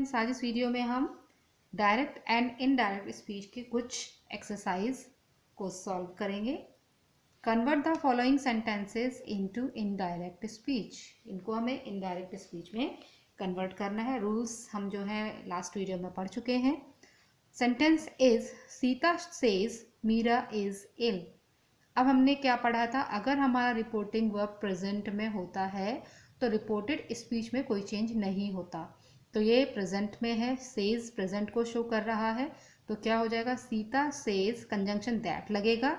Students, आज इस video में हम डायरेक्ट एंड इनडायरेक्ट स्पीच के कुछ एक्सरसाइज को सॉल्व करेंगे। Convert the following sentences into indirect speech. इनको हमें इनडायरेक्ट स्पीच में कन्वर्ट करना है। रूल्स हम जो है लास्ट वीडियो में पढ़ चुके हैं। Sentence is Sita says Meera is ill. अब हमने क्या पढ़ा था, अगर हमारा रिपोर्टिंग वर्ब प्रेजेंट में होता है तो रिपोर्टेड स्पीच में कोई चेंज नहीं होता। तो ये प्रेजेंट में है, सेज प्रेजेंट को शो कर रहा है, तो क्या हो जाएगा, सीता सेज कंजंक्शन दैट लगेगा।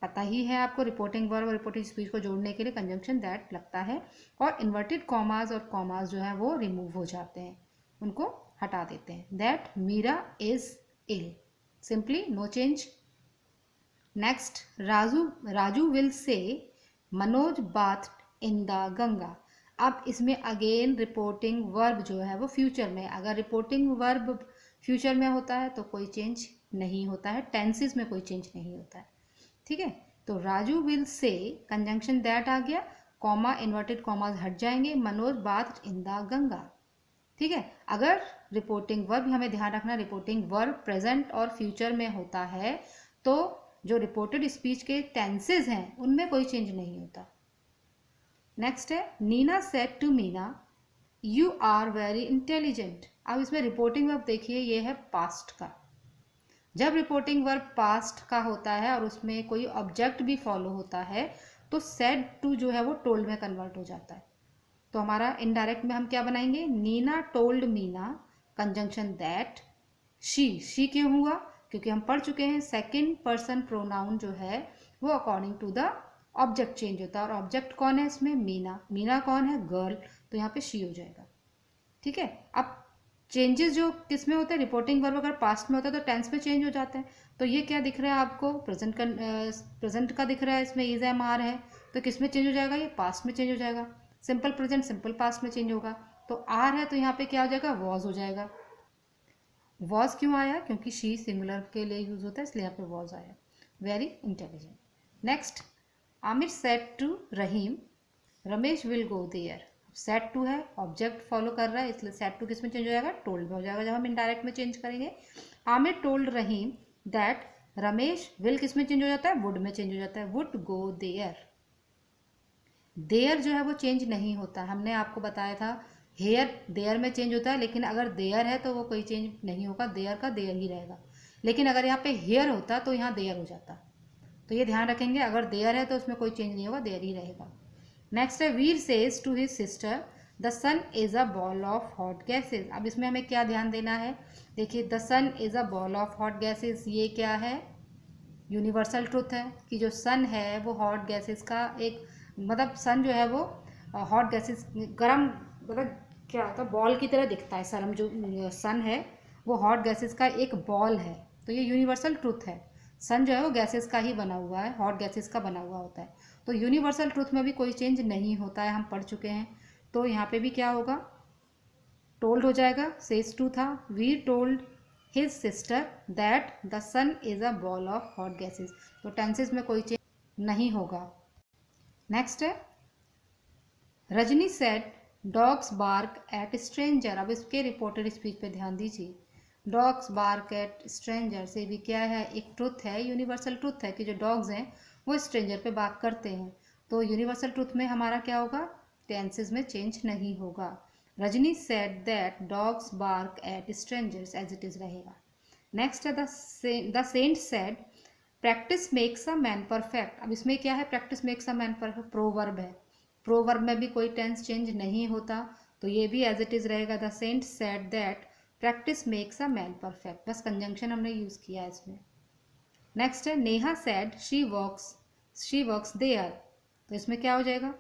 पता ही है आपको, रिपोर्टिंग वर्ब और रिपोर्टिंग स्पीच को जोड़ने के लिए कंजंक्शन दैट लगता है। और इन्वर्टेड कॉमाज और कॉमाज जो है वो रिमूव हो जाते हैं, उनको हटा देते हैं। That Meera is ill, simply no change. Next, Raju will say Manoj bath in the Ganga. अब इसमें अगेन रिपोर्टिंग वर्ब जो है वो फ्यूचर में, अगर रिपोर्टिंग वर्ब फ्यूचर में होता है तो कोई चेंज नहीं होता है, टेंसेस में कोई चेंज नहीं होता है। ठीक है, तो राजू विल से कंजंक्शन दैट आ गया, कॉमा इन्वर्टेड कॉमाज हट जाएंगे, Manoj bath in the Ganga. ठीक है, अगर रिपोर्टिंग वर्ब, हमें ध्यान रखना रिपोर्टिंग वर्ब प्रेजेंट और फ्यूचर में होता है तो जो रिपोर्टेड स्पीच के टेंसेज हैं उनमें कोई चेंज नहीं होता। नेक्स्ट है, Nina said to Meena you are very intelligent. अब इसमें रिपोर्टिंग वर्ब देखिए, ये है पास्ट का। जब रिपोर्टिंग वर्ब पास्ट का होता है और उसमें कोई ऑब्जेक्ट भी फॉलो होता है तो सेड टू जो है वो टोल्ड में कन्वर्ट हो जाता है। तो हमारा इनडायरेक्ट में हम क्या बनाएंगे, Nina told Meena conjunction that she क्यों हुआ, क्योंकि हम पढ़ चुके हैं सेकंड पर्सन प्रोनाउन जो है वो according to the object change होता है, और ऑब्जेक्ट कौन है इसमें, मीना। मीना कौन है, गर्ल, तो यहाँ पे शी हो जाएगा। ठीक है, अब चेंजेस जो किस में होते हैं, रिपोर्टिंग वर्ब अगर पास्ट में होता है तो टेंस में चेंज हो जाता है। तो ये क्या दिख रहा है आपको, प्रेजेंट का दिख रहा है, इसमें इज एम आर है, तो किस में चेंज हो जाएगा, ये पास्ट में चेंज हो जाएगा। सिंपल प्रेजेंट सिंपल पास्ट में चेंज होगा। तो आर है तो यहाँ पे क्या हो जाएगा, वॉज हो जाएगा। वॉज क्यों आया, क्योंकि शी सिंगुलर के लिए यूज होता है, इसलिए यहाँ पे वॉज आया। Very intelligent. Next, Aamir said to Rahim Ramesh will go there. Said to है, ऑब्जेक्ट फॉलो कर रहा है, इसलिए सेड टू किस में चेंज हो जाएगा, टोल्ड में हो जाएगा जब हम इनडायरेक्ट में चेंज करेंगे। Aamir told Rahim that Ramesh will किस में चेंज हो जाता है, वुड में चेंज हो जाता है, वुड गो देयर। देयर जो है वो चेंज नहीं होता, हमने आपको बताया था हेयर देयर में चेंज होता है, लेकिन अगर देयर है तो वो कोई चेंज नहीं होगा, देयर का देयर ही रहेगा। लेकिन अगर यहाँ पे हेयर होता तो यहाँ देयर हो जाता। तो ये ध्यान रखेंगे, अगर देयर है तो उसमें कोई चेंज नहीं होगा, देयर ही रहेगा। नेक्स्ट है, Veer says to his sister the sun is a ball of hot gases. अब इसमें हमें क्या ध्यान देना है, देखिए the sun is a ball of hot gases, ये क्या है, यूनिवर्सल ट्रुथ है कि जो सन है वो हॉट गैसेस का एक, मतलब सन जो है वो हॉट गैसेस गर्म, मतलब क्या होता है, बॉल की तरह दिखता है। सरम जो सन है वो हॉट गैसेस का एक बॉल है, तो ये यूनिवर्सल ट्रुथ है। सन जो है वो गैसेस का ही बना हुआ है, हॉट गैसेस का बना हुआ होता है। तो यूनिवर्सल ट्रुथ में भी कोई चेंज नहीं होता है, हम पढ़ चुके हैं। तो यहाँ पे भी क्या होगा, टोल्ड हो जाएगा, सेज टू था, we told his sister that the sun is a ball of hot gases. तो टेंसेस में कोई चेंज नहीं होगा। नेक्स्ट है, Rajni said dogs bark at stranger. अब इसके रिपोर्टेड स्पीच पे ध्यान दीजिए, डॉग्स बार्क एट स्ट्रेंजर से भी क्या है, एक ट्रुथ है, यूनिवर्सल ट्रुथ है कि जो डॉग्स हैं वो स्ट्रेंजर पे बार्क करते हैं। तो यूनिवर्सल ट्रुथ में हमारा क्या होगा, टेंसेस में चेंज नहीं होगा। Rajni said that dogs bark at strangers, as it is रहेगा। नेक्स्ट है, the saint said practice makes a man perfect. अब इसमें क्या है, practice makes a man perfect, proverb है, प्रोवर्ब में भी कोई टेंस चेंज नहीं होता, तो ये भी एज इट इज रहेगा। The saint said that practice makes a man perfect, बस कंजंक्शन हमने यूज किया है इसमें। नेक्स्ट है, Neha said she works there. तो इसमें क्या हो जाएगा,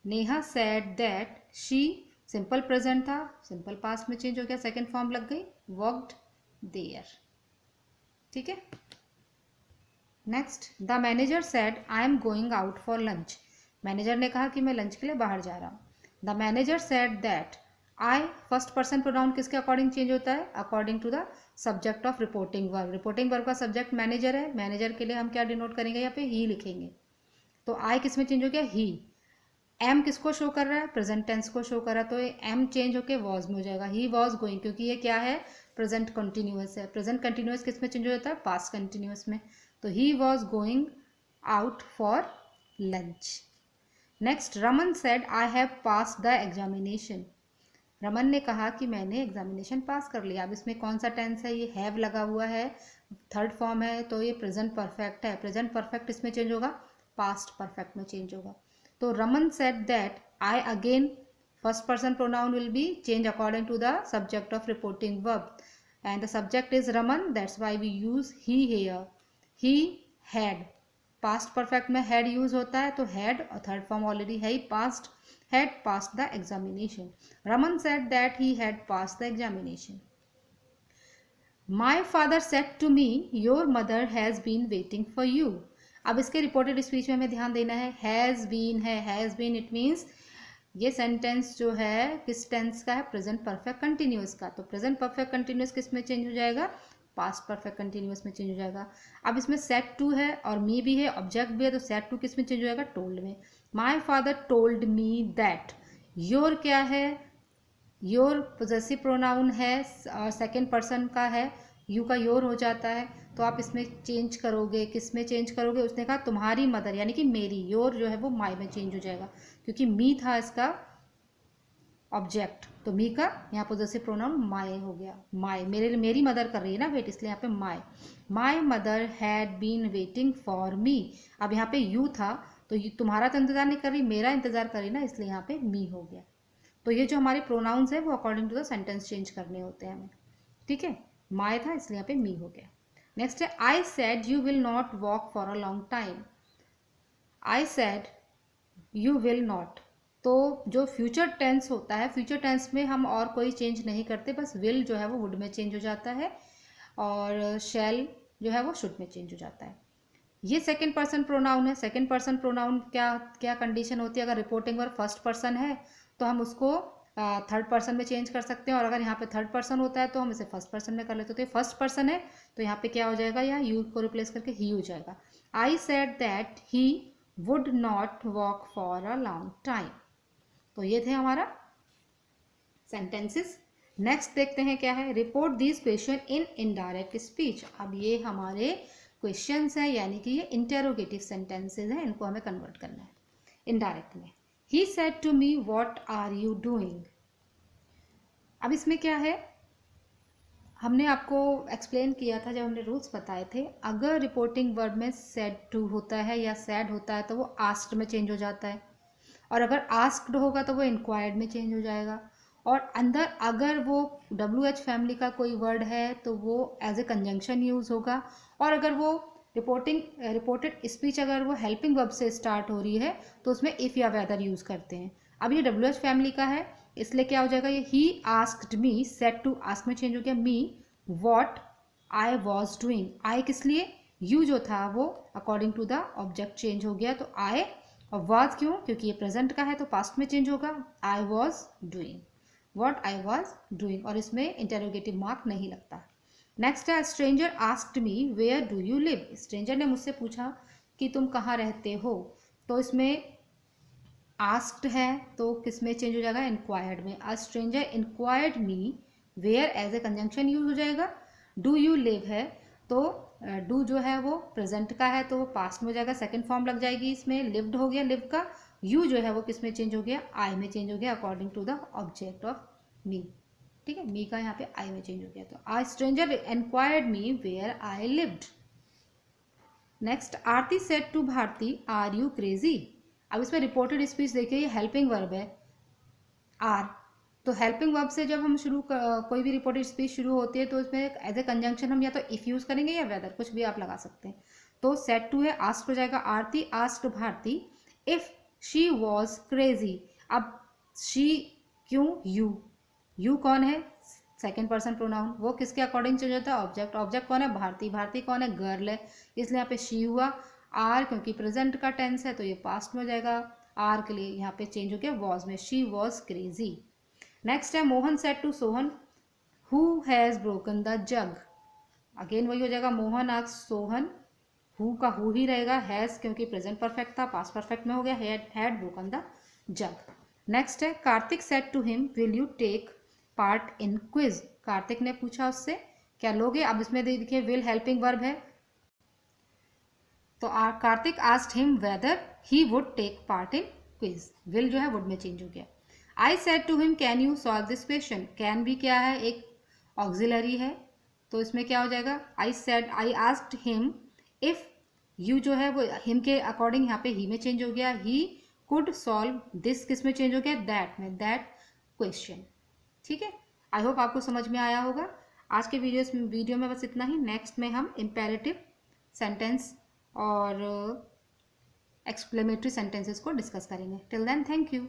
Neha said that she, simple present था, सिंपल पास्ट में चेंज हो गया, सेकेंड फॉर्म लग गई, वर्कड देयर। ठीक है। Next, the manager said I am going out for lunch. Manager ने कहा कि मैं लंच के लिए बाहर जा रहा हूँ। The manager said that I, first person pronoun किसके अकॉर्डिंग चेंज होता है, according to the subject of reporting verb. Reporting verb का सब्जेक्ट मैनेजर है, मैनेजर के लिए हम क्या डिनोट करेंगे, यहाँ पे ही लिखेंगे। तो आई किस में चेंज हो गया, ही। एम किसको शो कर रहा है, प्रेजेंट टेंस को शो कर रहा है, तो ये एम चेंज होके वॉज में हो जाएगा, ही वॉज गोइंग, क्योंकि ये क्या है, प्रेजेंट कंटिन्यूअस है। प्रेजेंट कंटिन्यूअस किस में चेंज हो जाता है, पास्ट कंटिन्यूअस में। तो he was going out for lunch. Next, Raman said I have pass the examination. Raman ने कहा कि मैंने एग्जामिनेशन पास कर लिया। अब इसमें कौन सा टेंस है, ये हैव लगा हुआ है, थर्ड फॉर्म है, तो ये प्रेजेंट परफेक्ट है। प्रेजेंट परफेक्ट इसमें चेंज होगा, पास्ट परफेक्ट में चेंज होगा। तो Raman said that I again, first person pronoun will be change according to the subject of reporting verb and the subject is Raman, that's why we use he here. He had, past perfect में had use होता है, तो had और third form already है ही, past had passed the examination. Raman said that he had passed the examination. My father said to me, your mother has been waiting for you. अब इसके reported speech में हमें ध्यान देना है, हैज़ बीन है, हैज़ बीन इट मीन्स ये sentence जो है किस टेंस का है, प्रेजेंट परफेक्ट कंटिन्यूअस का। तो प्रेजेंट परफेक्ट कंटिन्यूअस किस में चेंज हो जाएगा, पास्ट परफेक्ट कंटिन्यूअस में चेंज हो जाएगा। अब इसमें सेड टू है और मी भी है, ऑब्जेक्ट भी है, तो सेड टू किस में चेंज हो जाएगा, टोल्ड में। My father told me that, your क्या है, योर पोजेसिव प्रोनाउन है और सेकेंड पर्सन का है, यू का योर हो जाता है, तो आप इसमें चेंज करोगे, किस में चेंज करोगे, उसने कहा तुम्हारी मदर यानी कि मेरी, योर जो है वो माई में चेंज हो जाएगा, क्योंकि मी था इसका ऑब्जेक्ट, तो मी का यहाँ पोजेसिव प्रोनाउन माई हो गया। माई मेरी मदर कर रही है ना वेट, इसलिए यहाँ पे my. My mother had been waiting for me, अब यहाँ पे यू था, तो तुम्हारा तो इंतजार नहीं कर रही, मेरा इंतजार कर रही ना, इसलिए यहाँ पे मी हो गया। तो ये जो हमारे प्रोनाउंस है वो according to the sentence change करने होते हैं हमें, ठीक है। माई था इसलिए यहाँ पे मी हो गया। नेक्स्ट है, I said you will not walk for a long time. I said you will not, तो जो फ्यूचर टेंस होता है, फ्यूचर टेंस में हम और कोई चेंज नहीं करते, बस विल जो है वो वुड में चेंज हो जाता है और शैल जो है वो शुड में चेंज हो जाता है। ये सेकंड पर्सन प्रोनाउन है। सेकंड पर्सन प्रोनाउन क्या क्या कंडीशन होती है, अगर रिपोर्टिंग वर्ब फर्स्ट पर्सन है तो हम उसको थर्ड पर्सन में चेंज कर सकते हैं, और अगर यहाँ पे थर्ड पर्सन होता है तो हम इसे फर्स्ट पर्सन में कर लेते हैं। तो ये फर्स्ट पर्सन है तो यहाँ पे क्या हो जाएगा, यहाँ यू को रिप्लेस करके ही हो जाएगा। I said that he would not walk for a long time. तो ये थे हमारा सेंटेंसेस। नेक्स्ट देखते हैं क्या है, report this question in indirect speech. अब ये हमारे क्वेश्चंस हैं, यानी कि ये इंटेरोगेटिव सेंटेंसेस हैं, इनको हमें कन्वर्ट करना है इनडायरेक्ट में। He said to me what are you doing. अब इसमें क्या है, हमने आपको एक्सप्लेन किया था जब हमने रूल्स बताए थे, अगर रिपोर्टिंग वर्ब में सेड टू होता है या सैड होता है तो वो आस्क्ड में चेंज हो जाता है, और अगर आस्क्ड होगा तो वो इंक्वायर्ड में चेंज हो जाएगा, और अंदर अगर वो WH फैमिली का कोई वर्ड है तो वो एज ए कंजंक्शन यूज़ होगा, और अगर वो रिपोर्टेड स्पीच अगर वो हेल्पिंग वर्ब से स्टार्ट हो रही है तो उसमें इफ़ या वेदर यूज़ करते हैं। अब ये WH फैमिली का है इसलिए क्या हो जाएगा, ये ही asked me, said to ask में चेंज हो गया, me what I was doing. I किस लिए, यू जो था वो according to the object change हो गया, तो आई, और वॉज क्यों, क्योंकि ये प्रेजेंट का है तो पास्ट में चेंज होगा, I was doing, what I was doing, और इसमें इंटेरोगेटिव मार्क नहीं लगता। नेक्स्ट है, stranger asked me where do you live. Stranger ने मुझसे पूछा कि तुम कहाँ रहते हो, तो इसमें आस्क्ड है तो किस में चेंज हो जाएगा, इंक्वायर्ड में। A stranger inquired me where as a conjunction use हो जाएगा। डू यू लिव है तो डू जो है वो प्रेजेंट का है तो वो पास्ट में हो जाएगा, सेकंड फॉर्म लग जाएगी इसमें, लिव्ड हो गया लिव का। यू जो है वो किस में चेंज हो गया, आई में चेंज हो गया according to the object of me, ठीक है। मी का यहाँ पे आई में चेंज हो गया, तो a stranger inquired me where I lived. Next, Aarti said to Bharti are you crazy. अब इसमें रिपोर्टेड स्पीच देखिए, ये हेल्पिंग वर्ब है आर, तो हेल्पिंग वर्ब से जब हम कोई भी रिपोर्टेड स्पीच शुरू होती है तो इसमें एज ए कंजंक्शन हम या तो इफ यूज करेंगे या वेदर, कुछ भी आप लगा सकते हैं। तो सेड टू है, आस्क्ड हो जाएगा, Aarti asked Bharti if she was crazy. अब शी क्यों, यू कौन है, सेकेंड पर्सन प्रोनाउन, वो किसके अकॉर्डिंग चेंज होता है, ऑब्जेक्ट। ऑब्जेक्ट कौन है, भारती, भारती कौन है, गर्ल है, इसलिए यहाँ पे शी हुआ। आर क्योंकि प्रेजेंट का टेंस है तो ये पास्ट में हो जाएगा, आर के लिए यहाँ पे चेंज हो गया वॉज में, शी वॉज क्रेजी। नेक्स्ट है, Mohan said to Sohan who has broken the jug. Again वही हो जाएगा, मोहन आस्क्ड सोहन, हु का हु ही रहेगा, हैज़ क्योंकि प्रेजेंट परफेक्ट था पास्ट परफेक्ट में हो गया, had broken the jug. Next है Kartik said to him will you take part in quiz. कार्तिक ने पूछा उससे क्या लोगे। अब इसमें देखिए विल हेल्पिंग वर्ब है, तो Kartik asked him whether he would take part in quiz. Will जो है वुड में चेंज हो गया। I said to him can you solve this question. Can भी क्या है, एक ऑक्सिलरी है, तो इसमें क्या हो जाएगा, I said I asked him if you जो है वो हिम के अकॉर्डिंग यहाँ पे ही में चेंज हो गया। ही कुड सॉल्व दिस किस में चेंज हो गया, दैट में, दैट क्वेश्चन। ठीक है, आई होप आपको समझ में आया होगा। आज के वीडियो में बस इतना ही। नेक्स्ट में हम इम्पेरेटिव सेंटेंस और एक्सक्लेमेटरी सेंटेंसेस को डिस्कस करेंगे। Till then thank you.